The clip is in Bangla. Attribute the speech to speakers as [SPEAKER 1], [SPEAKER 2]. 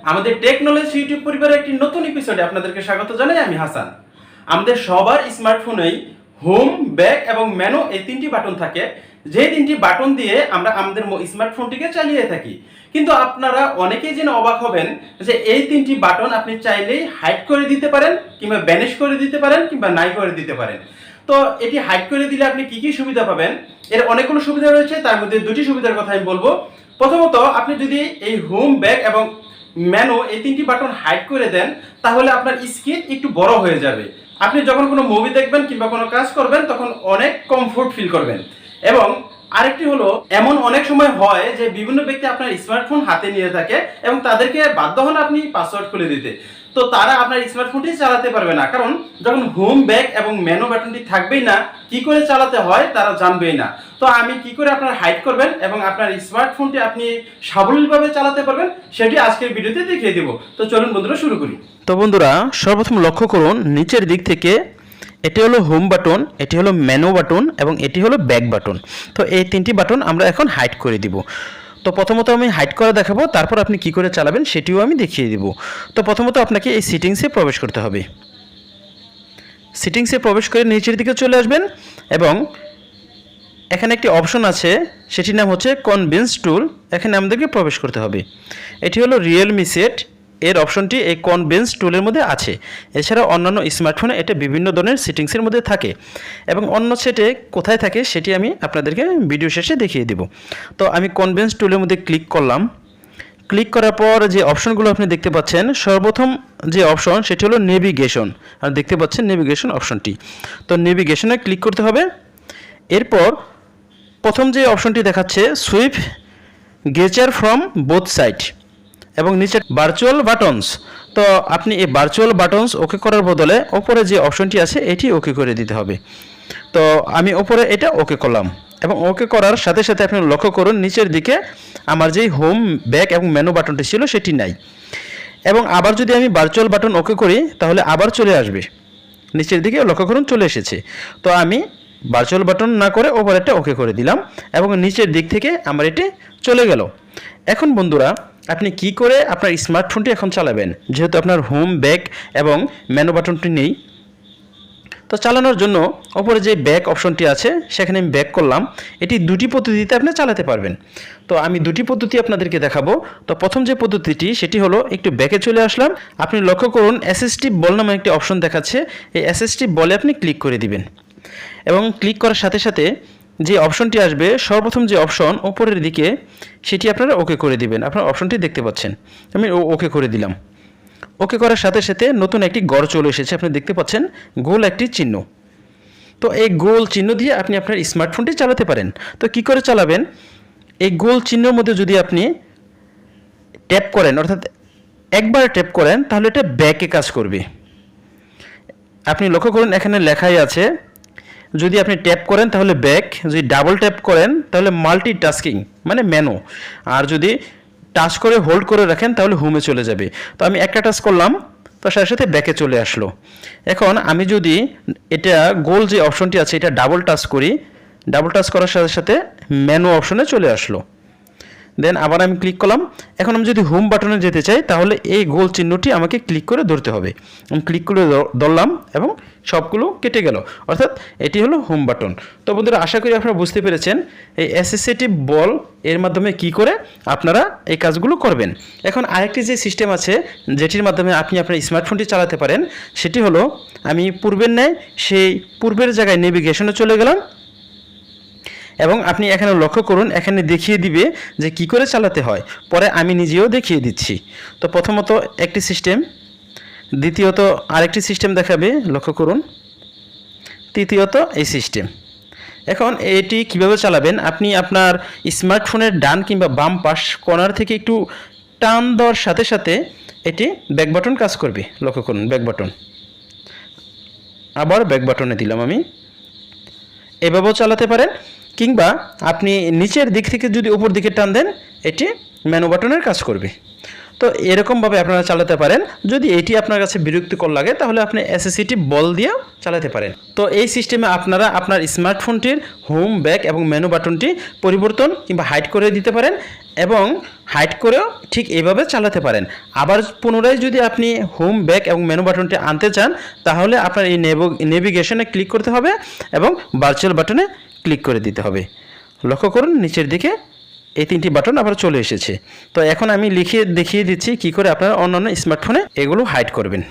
[SPEAKER 1] আমাদের টেকনোলজি ইউটিউব পরিবারের একটি নতুন এপিসোডে আপনাদেরকে স্বাগত জানাই। আমি হাসান। আমাদের সবার স্মার্টফোনেই হোম, ব্যাক এবং মেনু এই তিনটি বাটন থাকে, যে তিনটি বাটন দিয়ে আমরা আমাদের স্মার্টফোনটিকে চালিয়ে থাকি। কিন্তু আপনারা অনেকেই যেন অবাক হবেন যে এই তিনটি বাটন আপনি চাইলেই হাইড করে দিতে পারেন, কিংবা ব্যানিশ করে দিতে পারেন, কিংবা নাই করে দিতে পারেন। তো এটি হাইড করে দিলে আপনি কি কি সুবিধা পাবেন? এর অনেকগুলো সুবিধা রয়েছে, তার মধ্যে দুটি সুবিধার কথা আমি বলবো। প্রথমত, আপনি যদি এই হোম, ব্যাক এবং মেনু এই তিনটি বাটন হাইড করে দেন, তাহলে আপনার স্ক্রিন একটু বড় হয়ে যাবে। আপনি যখন কোনো মুভি দেখবেন কিংবা কোনো কাজ করবেন, তখন অনেক কমফোর্ট ফিল করবেন। এবং আরেকটি হলো, এমন অনেক সময় হয় যে বিভিন্ন ব্যক্তি আপনার স্মার্টফোন হাতে নিয়ে থাকে এবং তাদেরকে বাধ্য হন আপনি পাসওয়ার্ড খুলে দিতে। তো তারা আপনার স্মার্টফোনটি চালাতে পারবে না, কারণ যখন হোম, ব্যাক এবং মেনু বাটনটি থাকবেই না, কি করে চালাতে হয় তারা জানবেই না। তো আমি কি করে আপনারা হাইড করবেন এবং আপনার স্মার্টফোনটি আপনি সাবলীলভাবে চালাতে পারবেন, সেটি আজকের ভিডিওতে দেখিয়ে দেব। তো চলুন বন্ধুরা শুরু করি।
[SPEAKER 2] তো বন্ধুরা, সর্বপ্রথম লক্ষ্য করুন নিচের দিক থেকে এটি হলো হোম বাটন, এটি হলো মেনু বাটন এবং এটি হলো ব্যাক বাটন। তো এই তিনটি বাটন আমরা এখন হাইড করে দিব। তো প্রথমত আমি হাইড করে দেখাবো, তারপর আপনি কি করে চালাবেন সেটিও আমি দেখিয়ে দিব। তো প্রথমত আপনাকে এই সেটিংসে প্রবেশ করতে হবে। সেটিংসে প্রবেশ করে নিচের দিকে চলে আসবেন এবং এখানে একটি অপশন আছে, সেটির নাম হচ্ছে কনভিন্স টুল। এখানে আমাদেরকে প্রবেশ করতে হবে। এটি হলো রিয়েলমি সেট, এর অপশনটি এই কনভিন্স টুলের মধ্যে আছে। এছাড়া অন্যান্য স্মার্টফোনে এটা বিভিন্ন ধরনের সেটিংসের মধ্যে থাকে এবং অন্য সেটে কোথায় থাকে সেটি আমি আপনাদেরকে ভিডিও শেষে দেখিয়ে দেব। তো আমি কনভিন্স টুলের মধ্যে ক্লিক করলাম। ক্লিক করার পর যে অপশনগুলো আপনি দেখতে পাচ্ছেন, সর্বপ্রথম যে অপশন সেটি হলো নেভিগেশন। আর দেখতে পাচ্ছেন নেভিগেশন অপশনটি। তো নেভিগেশনে ক্লিক করতে হবে। এরপর প্রথম যে অপশনটি দেখাচ্ছে সুইপ গেচার ফ্রম বোথ সাইড এবং নিচে ভার্চুয়াল বাটনস। তো আপনি এই ভার্চুয়াল বাটনস ওকে করার বদলে ওপরে যে অপশনটি আছে এটি ওকে করে দিতে হবে। তো আমি ওপরে এটা ওকে করলাম এবং ওকে করার সাথে সাথে আপনি লক্ষ্য করুন নিচের দিকে আমার যেই হোম, ব্যাক এবং মেনু বাটনটি ছিল সেটি নাই। এবং আবার যদি আমি ভার্চুয়াল বাটন ওকে করি তাহলে আবার চলে আসবে, নিচের দিকে লক্ষ্য করুন চলে এসেছে। তো আমি ভার্চুয়াল বাটন না করে ওপরেরটা ওকে করে দিলাম এবং নিচের দিক থেকে আমার এটি চলে গেল। এখন বন্ধুরা, আপনি কি করে আপনার স্মার্টফোনটি এখন চালাবেন, যেহেতু আপনার হোম, ব্যাক এবং মেনু বাটনটি নেই। তো চালানোর জন্য ওপরে যে ব্যাক অপশনটি আছে সেখানে আমি ব্যাক করলাম। এটি দুটি পদ্ধতিতে আপনি চালাতে পারবেন। তো আমি দুটি পদ্ধতি আপনাদেরকে দেখাবো। তো প্রথম যে পদ্ধতিটি সেটি হলো, একটু ব্যাকে চলে আসলাম। আপনি লক্ষ্য করুন অ্যাসিস্টিভ বল নামে একটি অপশন দেখাচ্ছে, এই অ্যাসিস্টিভ বলে আপনি ক্লিক করে দিবেন এবং ক্লিক করার সাথে সাথে যে অপশনটি আসবে, সর্বপ্রথম যে অপশন ওপরের দিকে সেটি আপনারা ওকে করে দিবেন। আপনার অপশনটি দেখতে পাচ্ছেন, আমি ওকে করে দিলাম। ওকে করার সাথে সাথে নতুন একটি গড় চলে এসেছে, আপনি দেখতে পাচ্ছেন গোল একটি চিহ্ন। তো এই গোল চিহ্ন দিয়ে আপনি আপনার স্মার্টফোনটি চালাতে পারেন। তো কি করে চালাবেন? এই গোল চিহ্নের মধ্যে যদি আপনি ট্যাপ করেন, অর্থাৎ একবার ট্যাপ করেন, তাহলে এটা ব্যাকে কাজ করবে। আপনি লক্ষ্য করুন এখানে লেখাই আছে, যদি আপনি ট্যাপ করেন তাহলে ব্যাক, যদি ডাবল ট্যাপ করেন তাহলে মাল্টিটাস্কিং মানে মেনু, আর যদি টাচ করে হোল্ড করে রাখেন তাহলে হোমে চলে যাবে। তো আমি একটা টাচ করলাম, তার সাথে সাথে ব্যাকে চলে আসলো। এখন আমি যদি এটা গোল যে অপশনটি আছে এটা ডাবল টাচ করি, ডাবল টাচ করার সাথে সাথে মেনু অপশনে চলে আসলো। দেন আবার আমি ক্লিক করলাম। এখন আমি যদি হোম বাটনে যেতে চাই তাহলে এই গোল চিহ্নটি আমাকে ক্লিক করে ধরতে হবে। আমি ক্লিক করে ধরলাম এবং সবগুলো কেটে গেল, অর্থাৎ এটি হলো হোম বাটন। তো বন্ধুরা, আশা করি আপনারা বুঝতে পেরেছেন এই অ্যাসিস্টিভ বল এর মাধ্যমে কি করে আপনারা এই কাজগুলো করবেন। এখন আরেকটি যে সিস্টেম আছে যেটির মাধ্যমে আপনি আপনার স্মার্টফোনটি চালাতে পারেন, সেটি হলো, আমি পূর্বের ন্যায় সেই পূর্বের জায়গায় নেভিগেশনে চলে গেলাম এবং আপনি এখানে লক্ষ্য করুন এখানে দেখিয়ে দিবে যে কি করে চালাতে হয়। পরে আমি নিজেও দেখিয়ে দিচ্ছি। তো প্রথমত একটি সিস্টেম, দ্বিতীয়ত আরেকটি সিস্টেম দেখাবে, লক্ষ্য করুন, তৃতীয়ত এই সিস্টেম। এখন এটি কিভাবে চালাবেন, আপনি আপনার স্মার্টফোনের ডান কিংবা বাম পাশ কর্নার থেকে একটু টান দেওয়ার সাথে সাথে এটি ব্যাক বাটন কাজ করবে। লক্ষ্য করুন ব্যাক বাটন, আবার ব্যাক বাটনে দিলাম আমি। এভাবেও চালাতে পারেন, কিংবা আপনি নিচের দিক থেকে যদি উপর দিকে টান দেন এটি মেনু বাটনের কাজ করবে। তো এরকমভাবে আপনারা চালাতে পারেন। যদি এটি আপনার কাছে বিরক্তিকর লাগে তাহলে আপনি অ্যাসিস্টিভ বল দিয়েও চালাতে পারেন। তো এই সিস্টেমে আপনারা আপনার স্মার্টফোনটির হোম, ব্যাক এবং মেনু বাটনটি পরিবর্তন কিংবা হাইড করে দিতে পারেন এবং হাইড করেও ঠিক এইভাবে চালাতে পারেন। আবার পুনরায় যদি আপনি হোম, ব্যাক এবং মেনু বাটনটি আনতে চান, তাহলে আপনার এই নেভিগেশনে ক্লিক করতে হবে এবং ভার্চুয়াল বাটনে ক্লিক করে দিতে হবে। লক্ষ্য করুন নিচের দিকে এই 3টি বাটন আবার চলে এসেছে। তো এখন আমি লিখে দেখিয়ে দিচ্ছি কী করে আপনারা অন্যান্য স্মার্টফোনে এগুলো হাইড করবেন।